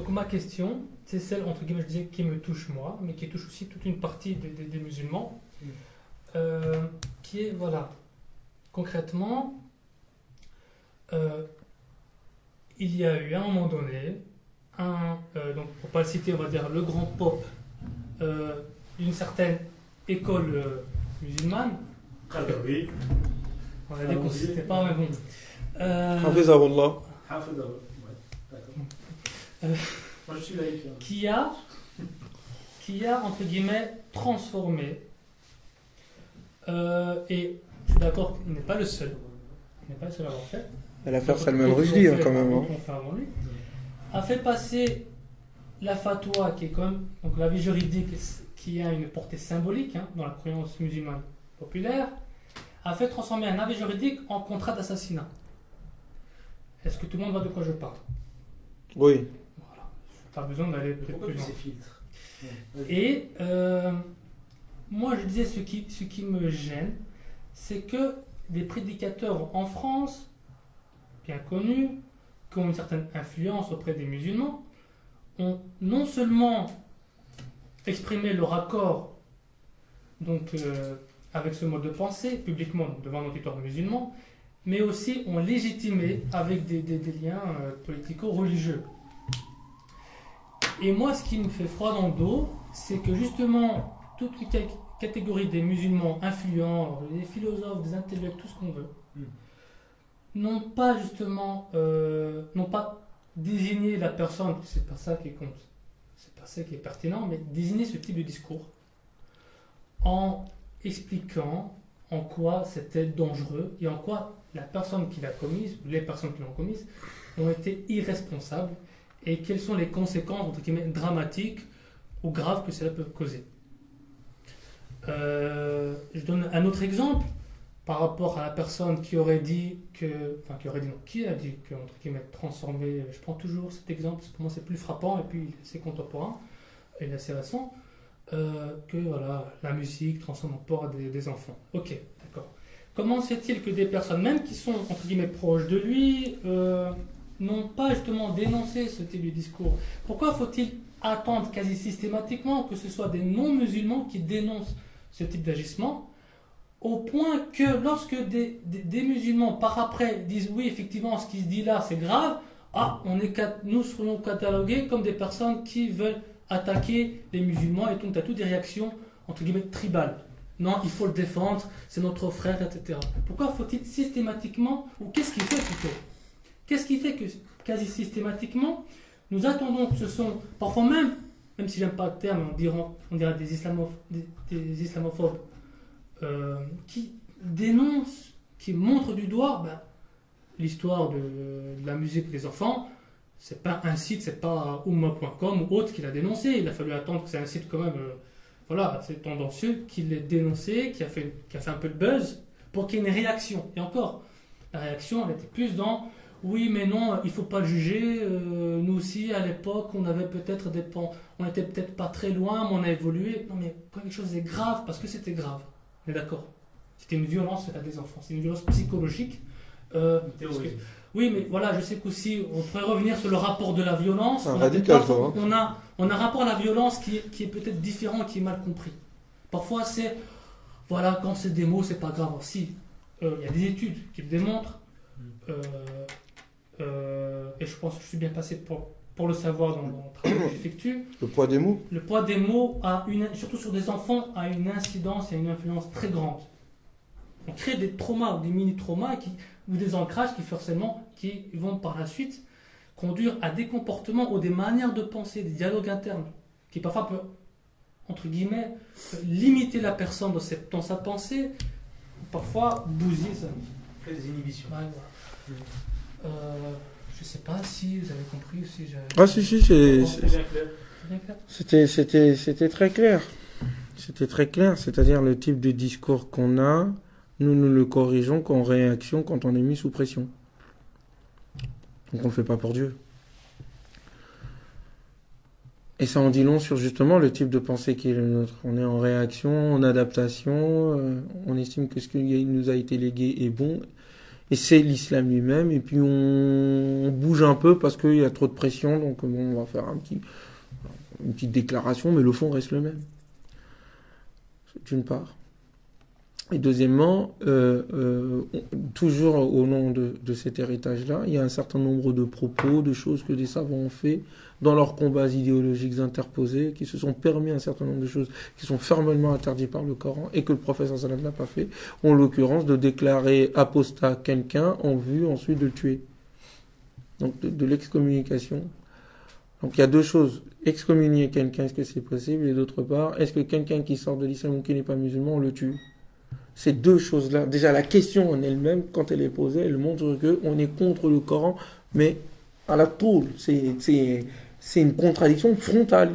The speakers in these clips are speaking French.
Donc ma question, c'est celle, entre guillemets, je disais, qui me touche moi, mais qui touche aussi toute une partie des musulmans, qui est, voilà, concrètement, il y a eu à un moment donné, donc pour pas le citer, on va dire le grand pope d'une certaine école musulmane. Oui. On a dit qu'on ne citait pas, mais bon. Hafizahullah. Moi je suis laïque. Qui a, entre guillemets, transformé, et je suis d'accord qu'il n'est pas le seul, il n'est pas le seul à l'avoir fait. Et l'affaire Salman Rushdie, quand même. Hein. Avant lui, a fait passer la fatwa, qui est comme donc l'avis juridique, qui a une portée symbolique dans la croyance musulmane populaire, a fait transformer un avis juridique en contrat d'assassinat. Est-ce que tout le monde voit de quoi je parle? Oui. Voilà. Pas besoin d'aller peut-être Pourquoi plus loin. ces filtres? Et moi je disais ce qui me gêne, c'est que des prédicateurs en France, bien connus, qui ont une certaine influence auprès des musulmans, ont non seulement exprimé leur accord donc, avec ce mode de pensée publiquement donc, devant l'auditoire musulman, mais aussi ont légitimé avec des liens politico-religieux. Et moi, ce qui me fait froid dans le dos, c'est que justement, toute les catégories des musulmans influents, des philosophes, des intellectuels, tout ce qu'on veut, n'ont pas justement, n'ont pas désigné la personne, c'est pas ça qui compte, c'est pas ça qui est pertinent, mais désigner ce type de discours en expliquant en quoi c'était dangereux et en quoi la personne qui l'a commise, ou les personnes qui l'ont commise, ont été irresponsables et quelles sont les conséquences entre guillemets dramatiques ou graves que cela peut causer. Je donne un autre exemple par rapport à la personne qui aurait dit que, enfin qui a dit que entre guillemets transformer, je prends toujours cet exemple parce que pour moi c'est plus frappant et puis c'est contemporain et assez récent, que voilà, la musique transforme en porc des enfants. Ok, d'accord. Comment se fait-il que des personnes, même qui sont entre guillemets proches de lui, n'ont pas justement dénoncé ce type de discours? Pourquoi faut-il attendre quasi systématiquement que ce soit des non-musulmans qui dénoncent ce type d'agissement, au point que lorsque des musulmans par après disent oui effectivement ce qui se dit là c'est grave, nous serons catalogués comme des personnes qui veulent attaquer les musulmans et donc à toutes des réactions entre guillemets tribales. Non, il faut le défendre, c'est notre frère, etc. Pourquoi faut-il systématiquement, ou qu'est-ce qui fait plutôt, qu'est-ce qui fait que quasi systématiquement nous attendons que ce sont parfois même si j'aime pas le terme, on dirait des islamophobes qui dénoncent, qui montrent du doigt l'histoire de la musique des enfants. C'est pas un site, c'est pas Oumma.com ou autre qui l'a dénoncé. Il a fallu attendre que c'est un site quand même, c'est tendancieux, qui l'ait dénoncé, qui a fait un peu de buzz pour qu'il y ait une réaction. Et encore, la réaction, elle était plus dans oui, mais non, il faut pas le juger. Nous aussi, à l'époque, on était peut-être pas très loin, mais on a évolué. Non, mais quand quelque chose est grave, parce que c'était grave. On est d'accord. C'était une violence faite à des enfants. C'est une violence psychologique. Oui, mais voilà, je sais qu'aussi, on pourrait revenir sur le rapport de la violence. On a un rapport à la violence qui est peut-être différent, qui est mal compris. Parfois, c'est, voilà, quand c'est des mots, c'est pas grave. Si, il y a des études qui le démontrent, et je pense que je suis bien passé pour le savoir dans le travail que j'effectue. Le poids des mots. Le poids des mots, surtout sur des enfants, a une incidence et une influence très grande. On crée des traumas ou des mini-traumas ou des ancrages qui vont par la suite conduire à des comportements ou des manières de penser, des dialogues internes, qui parfois peuvent, entre guillemets, limiter la personne dans sa pensée, ou parfois bousiller sa vie. Créer des inhibitions. Ouais, voilà. Je ne sais pas si vous avez compris ou si j'ai... Ah si, c'était très clair. C'était très clair, c'est-à-dire le type de discours qu'on a, nous le corrigeons qu'en réaction quand on est mis sous pression. Donc on ne le fait pas pour Dieu. Et ça en dit long sur justement le type de pensée qui est le nôtre. On est en réaction, en adaptation, on estime que ce qui nous a été légué est bon, Et c'est l'islam lui-même, et puis on bouge un peu parce qu'il y a trop de pression, donc bon, on va faire une petite déclaration, mais le fond reste le même. D'une part. Et deuxièmement, toujours au nom de cet héritage-là, il y a un certain nombre de propos, de choses que les savants ont fait dans leurs combats idéologiques interposés, qui se sont permis un certain nombre de choses qui sont fermement interdites par le Coran et que le prophète sallallahu alayhi wa sallam n'a pas fait, en l'occurrence de déclarer apostat quelqu'un en vue ensuite de le tuer. Donc de l'excommunication. Donc il y a deux choses. Excommunier quelqu'un, est-ce que c'est possible? Et d'autre part, est-ce que quelqu'un qui sort de l'islam ou qui n'est pas musulman, on le tue? Ces deux choses-là, déjà la question en elle-même, quand elle est posée, elle montre qu'on est contre le Coran, mais à la tour, c'est une contradiction frontale.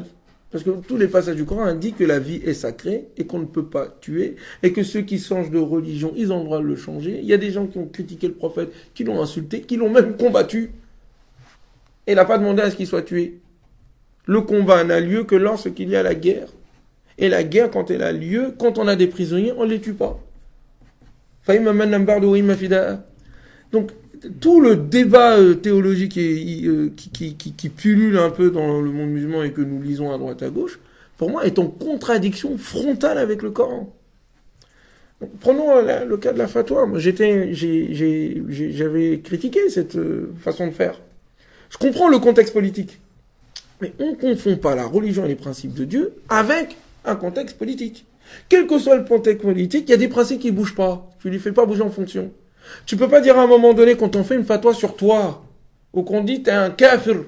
Parce que tous les passages du Coran indiquent que la vie est sacrée et qu'on ne peut pas tuer, et que ceux qui changent de religion, ils ont le droit de le changer. Il y a des gens qui ont critiqué le prophète, qui l'ont insulté, qui l'ont même combattu. Et il n'a pas demandé à ce qu'il soit tué. Le combat n'a lieu que lorsqu'il y a la guerre. Et la guerre, quand elle a lieu, quand on a des prisonniers, on ne les tue pas. Donc, tout le débat théologique qui pullule un peu dans le monde musulman et que nous lisons à droite à gauche, pour moi, est en contradiction frontale avec le Coran. Donc, prenons le cas de la fatwa. Moi, j'avais critiqué cette façon de faire. Je comprends le contexte politique. Mais on ne confond pas la religion et les principes de Dieu avec un contexte politique. Quel que soit le contexte politique, il y a des principes qui ne bougent pas. Tu ne les fais pas bouger en fonction. Tu ne peux pas dire à un moment donné, quand on fait une fatwa sur toi, ou qu'on dit t'es un kafir,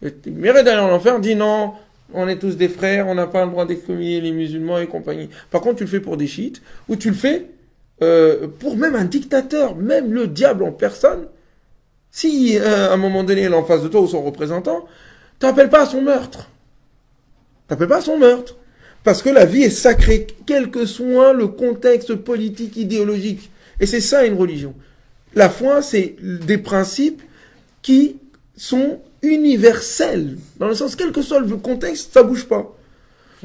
et tu mérites d'aller en enfer, dis non, on est tous des frères, on n'a pas le droit d'excommunier les musulmans et compagnie. Par contre, tu le fais pour des chiites, ou tu le fais pour même un dictateur, même le diable en personne. Si à un moment donné, il est en face de toi ou son représentant, t'appelles pas à son meurtre. T'appelles pas à son meurtre. Parce que la vie est sacrée, quel que soit le contexte politique, idéologique. Et c'est ça une religion. La foi, c'est des principes qui sont universels. Dans le sens, quel que soit le contexte, ça bouge pas.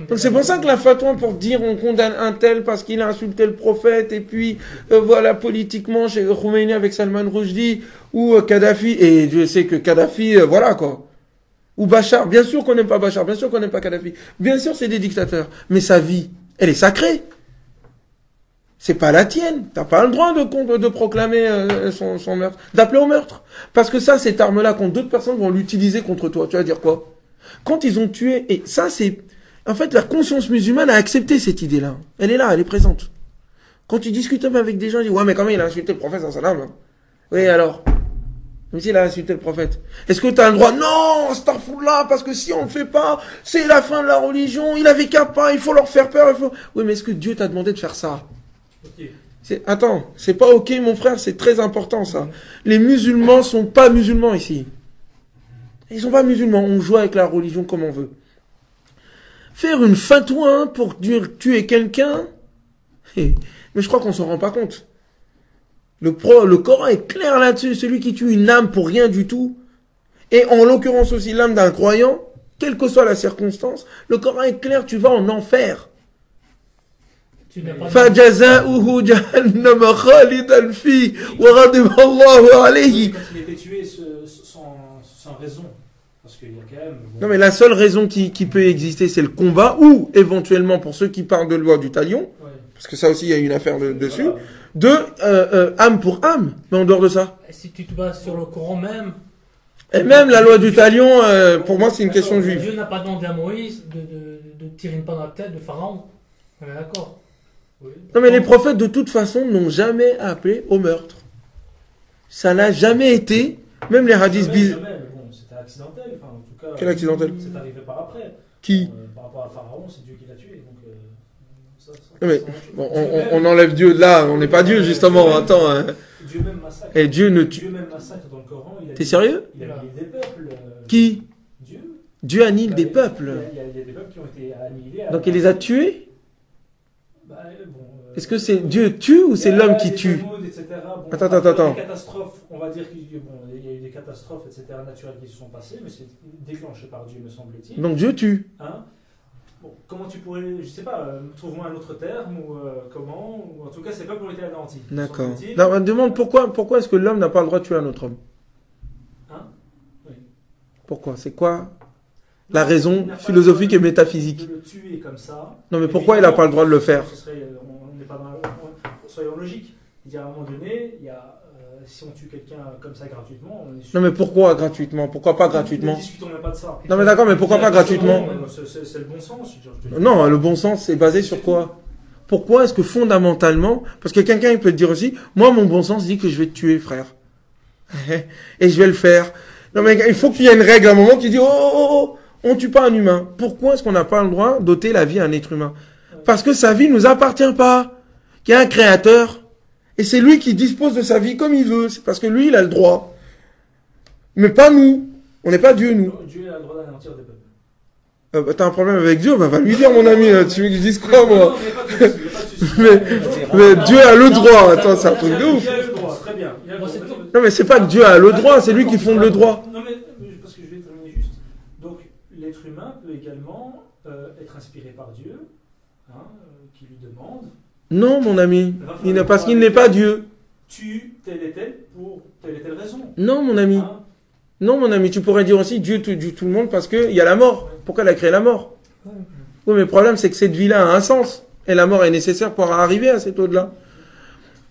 Donc c'est pour ça que la fatwa, pour dire on condamne un tel parce qu'il a insulté le prophète, et puis voilà, politiquement, chez Khomeini avec Salman Rushdie, ou Kadhafi, et je sais que Kadhafi, voilà quoi. Ou Bachar, bien sûr qu'on n'aime pas Bachar, bien sûr qu'on n'aime pas Kadhafi. Bien sûr, c'est des dictateurs. Mais sa vie, elle est sacrée. C'est pas la tienne. T'as pas le droit de proclamer son meurtre, d'appeler au meurtre. Parce que ça, cette arme-là, quand d'autres personnes vont l'utiliser contre toi, tu vas dire quoi? Quand ils ont tué, et ça, c'est... En fait, la conscience musulmane a accepté cette idée-là. Elle est là, elle est présente. Quand tu discutes même avec des gens, ils disent, ouais, mais comment il a insulté le prophète sallallahu alayhi wa sallam? Oui, alors? Comme s'il a insulté le prophète. Est-ce que tu as le droit? Non, astaghfirullah, parce que si on ne le fait pas, c'est la fin de la religion, il avait qu'à pas, il faut leur faire peur, il faut... Oui, mais est-ce que Dieu t'a demandé de faire ça? Okay. Attends, c'est pas ok, mon frère, c'est très important ça. Les musulmans sont pas musulmans ici. Ils sont pas musulmans, on joue avec la religion comme on veut. Faire une fatwa pour tuer quelqu'un, mais je crois qu'on s'en rend pas compte. Le Coran est clair là-dessus. Celui qui tue une âme pour rien du tout, et en l'occurrence aussi l'âme d'un croyant, quelle que soit la circonstance, le Coran est clair, tu vas en enfer. فَجَزَاؤُهُ جَهَنَّمَ خَالِدًا فِيهِ وَغَضِبَ اللَّهُ عَلَيْهِ. Quand il a été tué sans raison. Parce qu'il y a quand même... Non mais la seule raison qui peut exister, c'est le combat, ou éventuellement pour ceux qui parlent de loi du talion, ouais. Parce que ça aussi il y a une affaire dessus, âme pour âme, mais en dehors de ça. Et si tu te bases sur le Coran même... Et même la loi du talion, pour moi c'est une question juive. Dieu n'a pas demandé à Moïse de tirer une balle dans la tête de Pharaon. On est d'accord. Oui. Non mais les prophètes de toute façon n'ont jamais appelé au meurtre. Ça n'a jamais été, même les hadiths bizarres. C'était accidentel, enfin en tout cas. Quel accidentel? C'est arrivé par après. Qui? Par rapport à Pharaon, c'est Dieu qui l'a tué. Donc, non mais bon, on enlève Dieu de là, on n'est pas Dieu justement. Attends. Hein. Dieu même massacre. Et Dieu ne tue. Dieu même massacre dans le Coran. T'es sérieux? Il a annihilé des peuples. Qui? Dieu. Dieu annihile des peuples. Il y a des peuples qui ont été annihilés. Donc il les a tués? Bon, est-ce que c'est Dieu tue ou c'est l'homme qui tue? Bon, attends. Des catastrophes, on va dire qu'il y a eu des catastrophes, etc., naturelles qui se sont passées, mais c'est déclenché par Dieu, me semble-t-il. Donc Dieu tue. Hein? Bon, comment tu pourrais, je sais pas, trouve-moi un autre terme, ou comment, ou en tout cas, c'est pas pour les anéantis. D'accord. Non, on demande pourquoi est-ce que l'homme n'a pas le droit de tuer un autre homme? Hein? Oui. Pourquoi? C'est quoi la raison philosophique et métaphysique? De le tuer comme ça. Non, mais pourquoi il n'a pas le droit de le faire? On n'est pas dans soyons logiques. À un moment donné, si on tue quelqu'un comme ça gratuitement, on est sûr. Non, mais pourquoi gratuitement? Pourquoi pas gratuitement? Ne discutons même pas de ça. Non, mais d'accord, mais pourquoi pas gratuitement? C'est le bon sens. Non, le bon sens, c'est basé sur quoi? Pourquoi est-ce que fondamentalement, parce que quelqu'un il peut te dire aussi, moi mon bon sens dit que je vais te tuer, frère, et je vais le faire. Non, mais il faut qu'il y ait une règle à un moment qui dit, oh, on tue pas un humain. Pourquoi est-ce qu'on n'a pas le droit d'ôter la vie à un être humain? Parce que sa vie nous appartient pas. Il y a un créateur. Et c'est lui qui dispose de sa vie comme il veut. C'est parce que lui, il a le droit. Mais pas nous. On n'est pas Dieu, nous. Dieu a le droit d'anéantir des peuples. T'as un problème avec Dieu? Va lui dire, mon ami. Tu veux que je dise quoi, moi? Non, il n'y a pas de souci. Mais Dieu a le droit. Attends, c'est un truc de ouf. Il a le droit, très bien. Non, mais c'est pas que Dieu a le droit, c'est lui qui fonde le droit. Non, mais parce que je vais terminer juste. Donc, l'être humain peut également être inspiré par Dieu, qui lui demande. Non, mon ami. Parce qu'il n'est pas Dieu. Tue tel et tel pour telle et telle raison. Non, mon ami. Non, mon ami. Tu pourrais dire aussi Dieu tue tout le monde parce qu'il y a la mort. Pourquoi il a créé la mort? Oui, mais le problème, c'est que cette vie-là a un sens. Et la mort est nécessaire pour arriver à cet au-delà.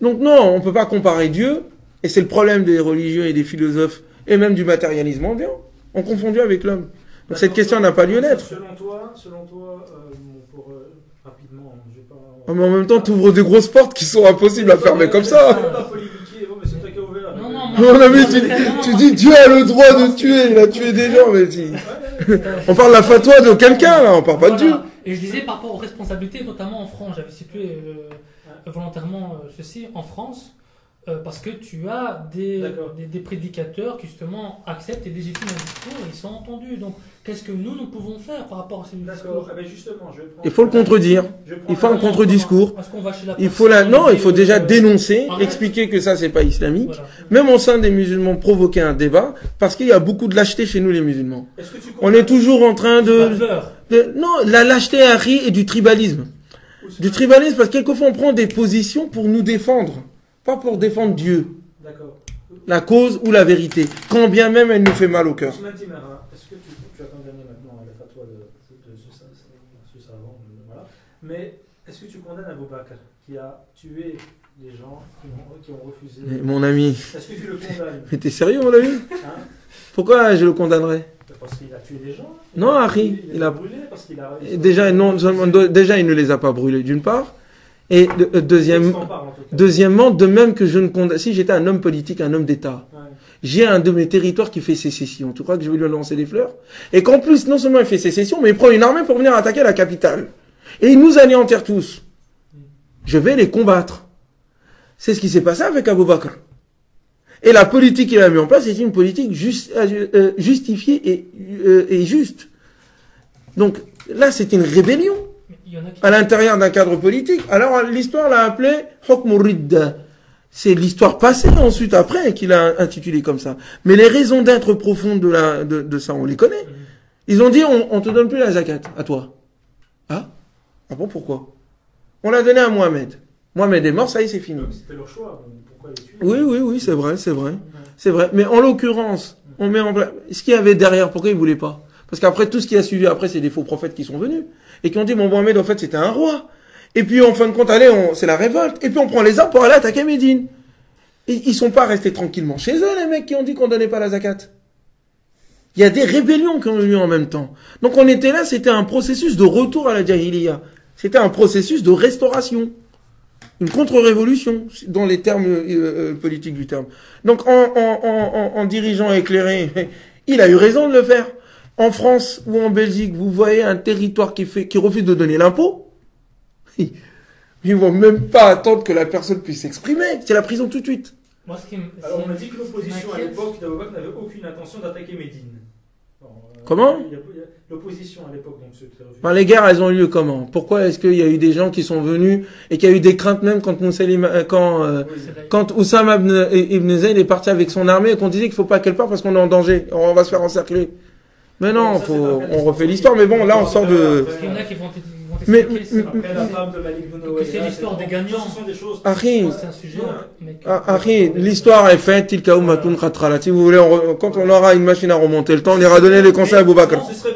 Donc, non, on ne peut pas comparer Dieu. Et c'est le problème des religieux et des philosophes, et même du matérialisme ambiant. On confond Dieu avec l'homme. Donc cette question n'a pas lieu d'être. Selon toi, pour rapidement, je vais pas... Mais en même temps, tu ouvres des grosses portes qui sont impossibles à fermer comme ça. Mon ami, tu dis Dieu a le droit de tuer, il a tué des gens, mais on parle de la fatwa de quelqu'un, là, on parle pas de Dieu. Et je disais par rapport aux responsabilités, notamment en France, j'avais situé volontairement ceci, en France, parce que tu as des prédicateurs qui justement acceptent et légitiment un discours et ils sont entendus. Donc qu'est-ce que nous pouvons faire par rapport à ces discours? Justement, il faut le contredire. Il faut un contre-discours. Il faut déjà dénoncer, expliquer que ça c'est pas islamique. Voilà. Même au sein des musulmans, provoquer un débat parce qu'il y a beaucoup de lâcheté chez nous les musulmans. On est toujours en train non, la lâcheté Harry et du tribalisme. Du tribalisme parce que quelquefois on prend des positions pour nous défendre. Pas pour défendre Dieu, la cause ou la vérité, quand bien même elle nous fait mal au cœur. Est-ce que tu as condamné maintenant la fatwa de ce savant, voilà. Mais est-ce que tu condamnes Abou Bakr qui a tué des gens qui ont refusé? Mais mon ami. Est-ce que tu le condamnes? Mais t'es sérieux, mon ami? Pourquoi je le condamnerais? Parce qu'il a tué des gens. Non, Harry, il a brûlé parce qu'il a. Déjà, il ne les a pas brûlés d'une part. Et deuxièmement, de même que je ne condamne, si j'étais un homme politique, un homme d'État, j'ai un de mes territoires qui fait sécession. Tu crois que je vais lui lancer des fleurs? Et qu'en plus, non seulement il fait sécession, mais il prend une armée pour venir attaquer la capitale. Et il nous anéantit tous. Je vais les combattre. C'est ce qui s'est passé avec Abou Bakr. Et la politique qu'il a mis en place, c'est une politique justifiée et juste. Donc, là, c'est une rébellion. À l'intérieur d'un cadre politique. Alors l'histoire l'a appelé Hukm Ridda. C'est l'histoire passée ensuite après qu'il a intitulé comme ça. Mais les raisons d'être profondes de ça, on les connaît. Ils ont dit on te donne plus la zakat à toi. Ah bon, pourquoi? On l'a donné à Mohamed. Mohamed est mort, ça y est, c'est fini. C'était leur choix. Pourquoi les tuer? Oui, c'est vrai. Mais en l'occurrence, on met en place ce qu'il y avait derrière. Pourquoi ils voulaient pas? Parce qu'après tout ce qui a suivi après, c'est des faux prophètes qui sont venus et qui ont dit Mohamed en fait c'était un roi. Et puis en fin de compte, c'est la révolte. Et puis on prend les armes pour aller attaquer Médine. Et ils sont pas restés tranquillement chez eux, les mecs qui ont dit qu'on donnait pas la zakat. Il y a des rébellions qui ont eu lieu en même temps. Donc on était là, c'était un processus de retour à la jahiliya. C'était un processus de restauration. Une contre-révolution, dans les termes politiques du terme. Donc en dirigeant éclairé, il a eu raison de le faire. En France ou en Belgique, vous voyez un territoire qui refuse de donner l'impôt. Ils ne vont même pas attendre que la personne puisse s'exprimer. C'est la prison tout de suite. Alors on a dit que l'opposition à l'époque d'Abou Bakr n'avait aucune intention d'attaquer Médine. Comment? L'opposition à l'époque, donc ceux qui refusent. Enfin, les guerres, elles ont eu lieu comment? Pourquoi est-ce qu'il y a eu des gens qui sont venus et qu'il y a eu des craintes même quand Oussama ibn Zayd est parti avec son armée et qu'on disait qu'il ne faut pas qu'elle parte parce qu'on est en danger, on va se faire encercler. Mais non, Ça, c'est pas on refait l'histoire, mais bon, là, on sort de... Parce qu'il y en a qui vont Mais- t'expliquer c'est- Après la femme de Malik Bounoua, que c'est l'histoire des gagnants. Ce sont des choses. Harry, c'est un sujet. Mais que- Harry, l'histoire est faite, tilka ummatun khatrala. Si vous voulez, quand on aura une machine à remonter le temps, on ira donner les conseils à Abou Bakr. Non, ce serait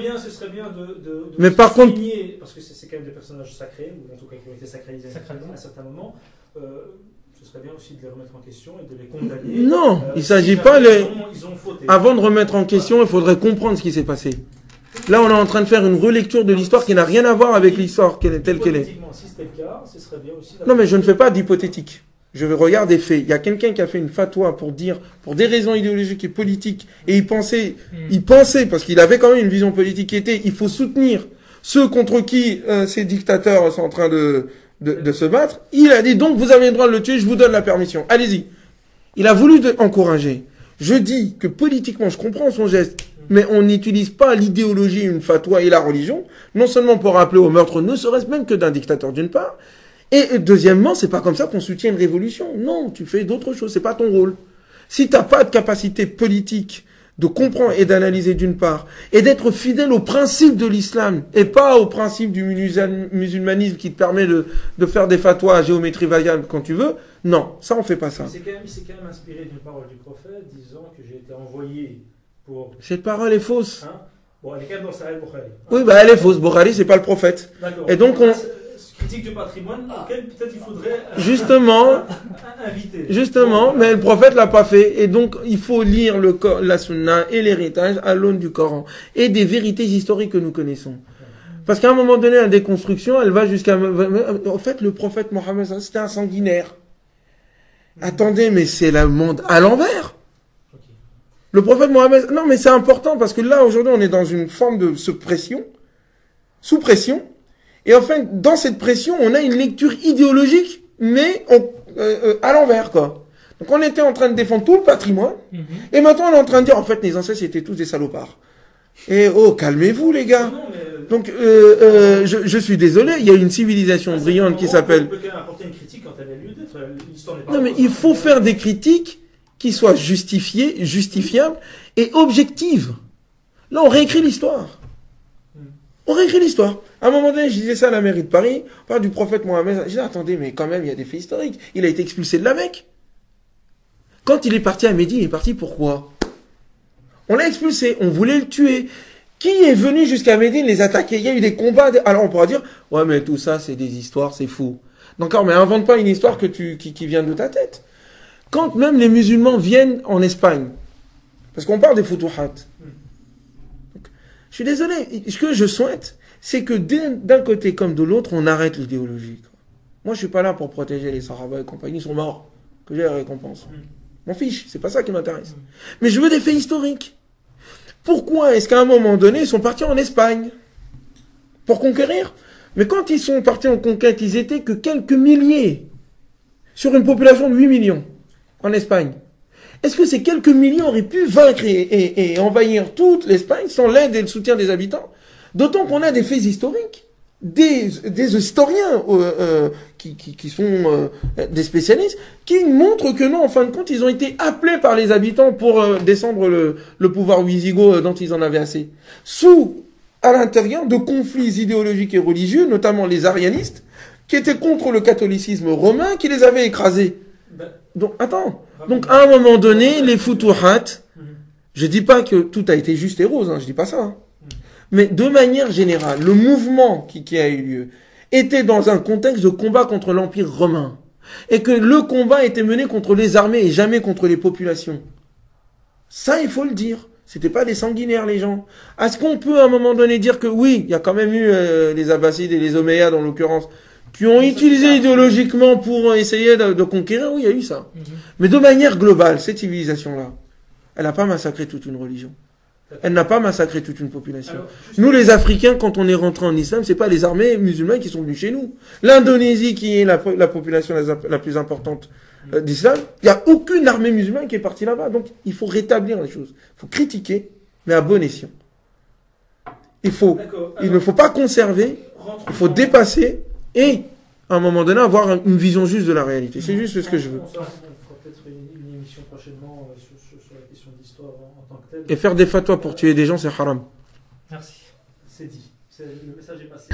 bien de Mais par contre- souligner, parce que c'est quand même des personnages sacrés, ou en tout cas qui ont été sacralisés à certains moments, ce serait bien aussi de les remettre en question et de les condamner. Non, il s'agit si pas jamais les... ils ont fauté. Avant de remettre en question, il faudrait comprendre ce qui s'est passé. Là, on est en train de faire une relecture de l'histoire qui n'a rien à voir avec l'histoire telle qu'elle est. Hypothétiquement, si c'était le cas, ce serait bien aussi. Non, mais je ne fais pas d'hypothétique. Je regarde des faits. Il y a quelqu'un qui a fait une fatwa pour dire, pour des raisons idéologiques et politiques, et il pensait, parce qu'il avait quand même une vision politique qui était, il faut soutenir ceux contre qui ces dictateurs sont en train de se battre. Il a dit, donc vous avez le droit de le tuer, je vous donne la permission. Allez-y. Il a voulu encourager. Je dis que politiquement, je comprends son geste, mais on n'utilise pas l'idéologie, une fatwa et la religion, non seulement pour rappeler au meurtre, ne serait-ce même que d'un dictateur d'une part, et deuxièmement, c'est pas comme ça qu'on soutient une révolution. Non, tu fais d'autres choses, c'est pas ton rôle. Si t'as pas de capacité politique de comprendre et d'analyser d'une part, et d'être fidèle au principe de l'islam, et pas au principe du musulmanisme qui te permet de faire des fatwas à géométrie variable quand tu veux, non, ça on fait pas ça. Il s'est quand même inspiré d'une parole du prophète disant que j'ai été envoyé pour... Cette parole est fausse. Hein, bon, elle est quand même dans Sahih Bukhari. Oui, bah elle est fausse. Bukhari, c'est pas le prophète. D'accord. Et donc critique du patrimoine, auquel peut-être il faudrait justement, inviter. Mais le prophète l'a pas fait. Et donc, il faut lire la sunna et l'héritage à l'aune du Coran et des vérités historiques que nous connaissons. Parce qu'à un moment donné, la déconstruction, elle va jusqu'à... En fait, le prophète Mohammed, c'était un sanguinaire. Attendez, mais c'est le monde à l'envers. Le prophète Mohammed... Non, mais c'est important parce que là, aujourd'hui, on est dans une forme de sous pression. Et enfin, dans cette pression, on a une lecture idéologique, mais à l'envers, quoi. Donc on était en train de défendre tout le patrimoine, et maintenant on est en train de dire, en fait, les ancêtres étaient tous des salopards. Et oh, calmez-vous, les gars. Non, mais... Donc, je suis désolé, il y a une civilisation brillante qui s'appelle... On peut quand même apporter une critique quand elle a lieu d'être. L'histoire n'est pas... Non, mais il faut faire des critiques qui soient justifiables et objectives. Là, on réécrit l'histoire. On réécrit l'histoire. À un moment donné, je disais ça à la mairie de Paris, on parle du prophète Mohammed. Je disais, attendez, mais quand même, il y a des faits historiques. Il a été expulsé de la Mecque. Quand il est parti à Médine, il est parti pourquoi? On l'a expulsé, on voulait le tuer. Qui est venu jusqu'à Médine les attaquer? Il y a eu des combats. Alors on pourra dire, ouais, mais tout ça, c'est des histoires, c'est fou. D'accord, mais invente pas une histoire qui vient de ta tête. Quand même les musulmans viennent en Espagne, parce qu'on parle des Futuhat. Je suis désolé, ce que je souhaite, c'est que d'un côté comme de l'autre, on arrête l'idéologie. Moi, je suis pas là pour protéger les Sahaba et compagnie, ils sont morts, que j'ai la récompense. M'en fiche, c'est pas ça qui m'intéresse. Mais je veux des faits historiques. Pourquoi est-ce qu'à un moment donné, ils sont partis en Espagne pour conquérir? Mais quand ils sont partis en conquête, ils étaient que quelques milliers sur une population de 8 millions en Espagne. Est-ce que ces quelques milliers auraient pu vaincre et envahir toute l'Espagne sans l'aide et le soutien des habitants? D'autant qu'on a des faits historiques, des historiens qui sont des spécialistes, qui montrent que non, en fin de compte, ils ont été appelés par les habitants pour descendre le pouvoir wisigoth dont ils en avaient assez. À l'intérieur de conflits idéologiques et religieux, notamment les arianistes, qui étaient contre le catholicisme romain, qui les avaient écrasés. Donc, attends. Donc, à un moment donné, les Futuhat, je dis pas que tout a été juste et rose, je dis pas ça. Mais de manière générale, le mouvement qui a eu lieu était dans un contexte de combat contre l'Empire romain. Et que le combat était mené contre les armées et jamais contre les populations. Ça, il faut le dire. C'était pas des sanguinaires, les gens. Est-ce qu'on peut à un moment donné dire que oui, il y a quand même eu les Abbassides et les Omeyyades en l'occurrence, qui ont utilisé idéologiquement pour essayer de conquérir? Oui, il y a eu ça. Mais de manière globale, cette civilisation-là, elle n'a pas massacré toute une religion. Elle n'a pas massacré toute une population. Alors, nous, les Africains, quand on est rentré en islam, c'est pas les armées musulmanes qui sont venues chez nous. L'Indonésie, qui est la population la plus importante d'islam, il n'y a aucune armée musulmane qui est partie là-bas. Donc, il faut rétablir les choses. Il faut critiquer, mais à bon escient. Il ne faut pas conserver, il faut dépasser et, à un moment donné, avoir une vision juste de la réalité. C'est juste ce que je veux. On fera peut-être une émission prochainement sur la question d'histoire en tant que telle. Et faire des fatwas pour tuer des gens, c'est haram. Merci. C'est dit. Le message est passé.